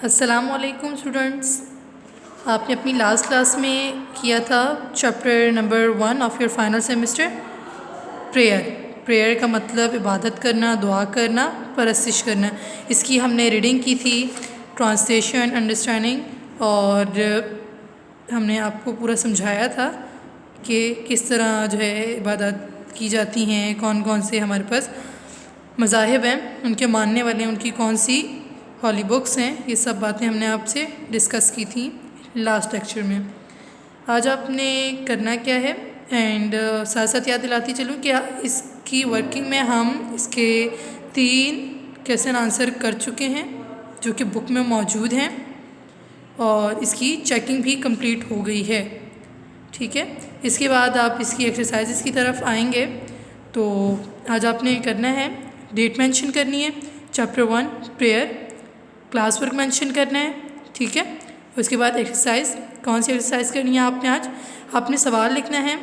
अस्सलामुअलैकुम स्टूडेंट्स। आपने अपनी लास्ट क्लास में किया था chapter number 1 of your final semester prayer का मतलब इबादत करना, दुआ करना, परस्तिश करना। इसकी हमने रीडिंग की थी, ट्रांसलेशन, अंडरस्टैंडिंग, और हमने आपको पूरा समझाया था कि किस तरह जो है इबादत की जाती हैं, कौन कौन से हमारे पास मज़ाहिब हैं, उनके मानने वाले उनकी कौन सी हॉली बुक्स हैं। ये सब बातें हमने आपसे डिस्कस की थी लास्ट लेक्चर में। आज आपने करना क्या है, एंड साथ साथ याद दिलाती चलूँ कि इसकी वर्किंग में हम इसके 3 क्वेश्चन आंसर कर चुके हैं जो कि बुक में मौजूद हैं, और इसकी चेकिंग भी कंप्लीट हो गई है। ठीक है, इसके बाद आप इसकी एक्सरसाइजेस की तरफ आएंगे। तो आज आपने करना है, डेट मेंशन करनी है, chapter 1 prayer, class work mention करना है। ठीक है, उसके बाद एक्सरसाइज, कौन सी एक्सरसाइज करनी है आपने आज, आपने सवाल लिखना है,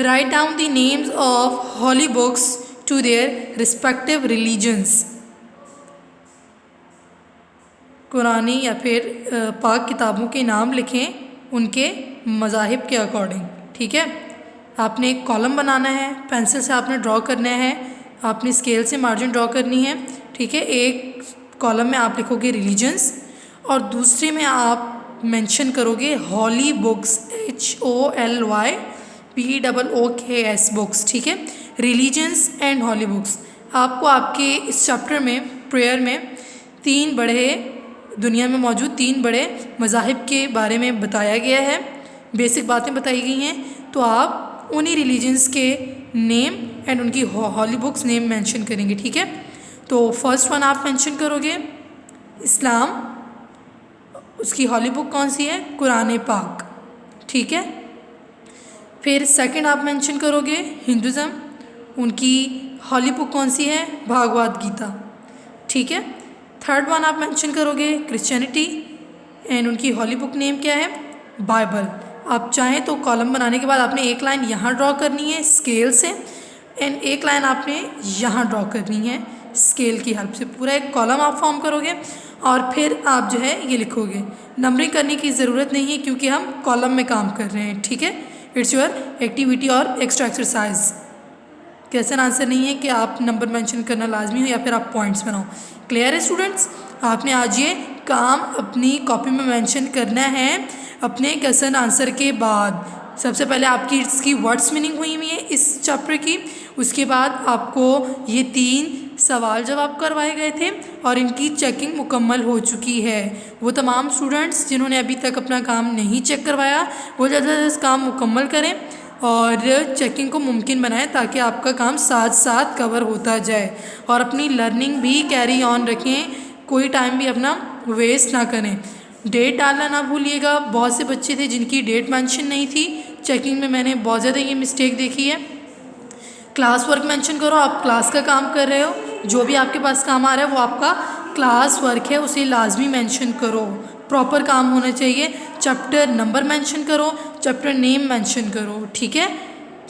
write down the names of holy books to their respective religions. कुरानी या फिर पाक किताबों के नाम लिखें उनके मज़ाहिब के अकॉर्डिंग। ठीक है, आपने एक कॉलम बनाना है, पेंसिल से आपने ड्रॉ करना है, आपने स्केल से मार्जिन ड्रॉ करनी है। ठीक है, एक कॉलम में आप लिखोगे रिलीजन्स और दूसरे में आप मेंशन करोगे हॉली बुक्स, HOLYBOOKS बुक्स। ठीक है, रिलीजन्स एंड हॉली बुक्स। आपको आपके इस चैप्टर में प्रेयर में 3 बड़े दुनिया में मौजूद 3 बड़े मज़ाहिब के बारे में बताया गया है, बेसिक बातें बताई गई हैं। तो आप उन्हीं रिलीजन्स के नेम एंड उनकी हॉली बुक्स नेम मेंशन करेंगे। ठीक है, तो फर्स्ट वन आप मेंशन करोगे इस्लाम, उसकी हॉली बुक कौन सी है, कुरान पाक। ठीक है, फिर सेकंड आप मेंशन करोगे हिंदुज़म, उनकी हॉली बुक कौन सी है, भागवत गीता। ठीक है, थर्ड वन आप मेंशन करोगे क्रिश्चियनिटी एंड उनकी हॉली बुक नेम क्या है, बाइबल। आप चाहें तो कॉलम बनाने के बाद आपने एक लाइन यहाँ ड्रॉ करनी है स्केल से, एंड एक लाइन आपने यहाँ ड्रॉ करनी है स्केल की हेल्प से। पूरा एक कॉलम आप फॉर्म करोगे और फिर आप जो है ये लिखोगे। नंबरिंग करने की ज़रूरत नहीं है क्योंकि हम कॉलम में काम कर रहे हैं। ठीक है, इट्स योर एक्टिविटी और एक्स्ट्रा एक्सरसाइज। क्वेश्चन आंसर नहीं है कि आप नंबर मेंशन करना लाजमी हो या फिर आप पॉइंट्स बनाओ। क्लियर है स्टूडेंट्स, आपने आज ये काम अपनी कॉपी में मेंशन करना है अपने क्वेश्चन आंसर के बाद। सबसे पहले आपकी इसकी वर्ड्स मीनिंग हुई है इस चैप्टर की, उसके बाद आपको ये 3 सवाल जवाब करवाए गए थे और इनकी चेकिंग मुकम्मल हो चुकी है। वो तमाम स्टूडेंट्स जिन्होंने अभी तक अपना काम नहीं चेक करवाया वो जल्द से जल्द काम मुकम्मल करें और चेकिंग को मुमकिन बनाएं ताकि आपका काम साथ साथ कवर होता जाए, और अपनी लर्निंग भी कैरी ऑन रखें, कोई टाइम भी अपना वेस्ट ना करें। डेट डालना ना भूलिएगा। बहुत से बच्चे थे जिनकी डेट मेंशन नहीं थी, चेकिंग में मैंने बहुत ज़्यादा ये मिस्टेक देखी है। क्लास वर्क मेंशन करो, आप क्लास का काम कर रहे हो, जो भी आपके पास काम आ रहा है वो आपका क्लास वर्क है, उसे लाजमी मेंशन करो, प्रॉपर काम होना चाहिए। चैप्टर नंबर मेंशन करो, चैप्टर नेम मेंशन करो। ठीक है,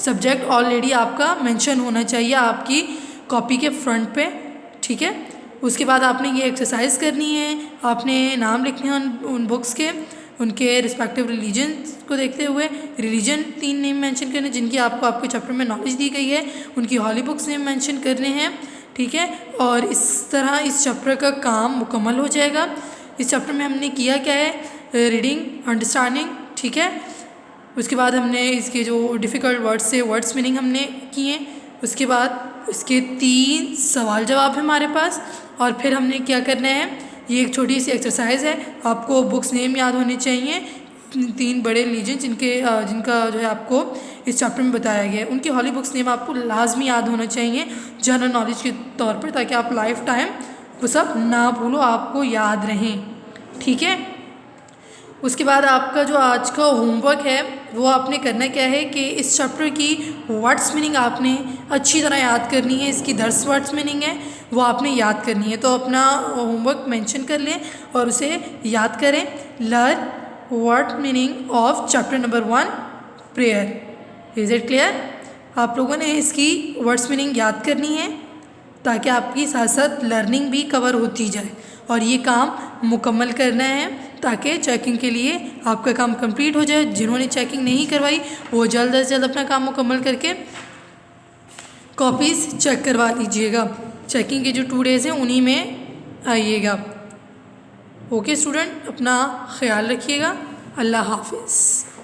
सब्जेक्ट ऑलरेडी आपका मेंशन होना चाहिए आपकी कॉपी के फ्रंट पे। ठीक है, उसके बाद आपने ये एक्सरसाइज करनी है, आपने नाम लिखने हैं उन बुक्स के, उनके रिस्पेक्टिव रिलीजन को देखते हुए रिलीजन 3 नेम मेंशन करने जिनकी आपको आपके चैप्टर में नॉलेज दी गई है, उनकी हॉली बुक्स नेम मेंशन करने हैं। ठीक है, और इस तरह इस चैप्टर का काम मुकम्मल हो जाएगा। इस चैप्टर में हमने किया क्या है, रीडिंग, अंडरस्टैंडिंग। ठीक है, उसके बाद हमने इसके जो डिफ़िकल्ट वर्ड्स से वर्ड्स मीनिंग हमने किए, उसके बाद इसके 3 सवाल जवाब है हमारे पास, और फिर हमने क्या करना है, ये एक छोटी सी एक्सरसाइज है। आपको बुक्स नेम याद होने चाहिए 3 बड़े रिलीजन जिनका जो है आपको इस चैप्टर में बताया गया है, उनकी हॉली बुक्स नेम आपको लाजमी याद होना चाहिए जनरल नॉलेज के तौर पर, ताकि आप लाइफ टाइम वो सब ना भूलो, आपको याद रहें। ठीक है, उसके बाद आपका जो आज का होमवर्क है वो आपने करना क्या है कि इस चैप्टर की वर्ड्स मीनिंग आपने अच्छी तरह याद करनी है। इसकी 10 वर्ड्स मीनिंग है वो आपने याद करनी है। तो अपना होमवर्क मेंशन कर लें और उसे याद करें। Learn word meaning of chapter number 1 prayer. Is it clear? आप लोगों ने इसकी वर्ड्स मीनिंग याद करनी है ताकि आपकी साथ साथ लर्निंग भी कवर होती जाए और ये काम मुकम्मल करना है ताकि चेकिंग के लिए आपका काम कंप्लीट हो जाए। जिन्होंने चेकिंग नहीं करवाई वो जल्द से जल्द अपना काम मुकम्मल करके कॉपीज़ चेक करवा लीजिएगा। चेकिंग के जो 2 डेज़ हैं उन्हीं में आइएगा। ओके स्टूडेंट, अपना ख्याल रखिएगा। अल्लाह हाफिज़।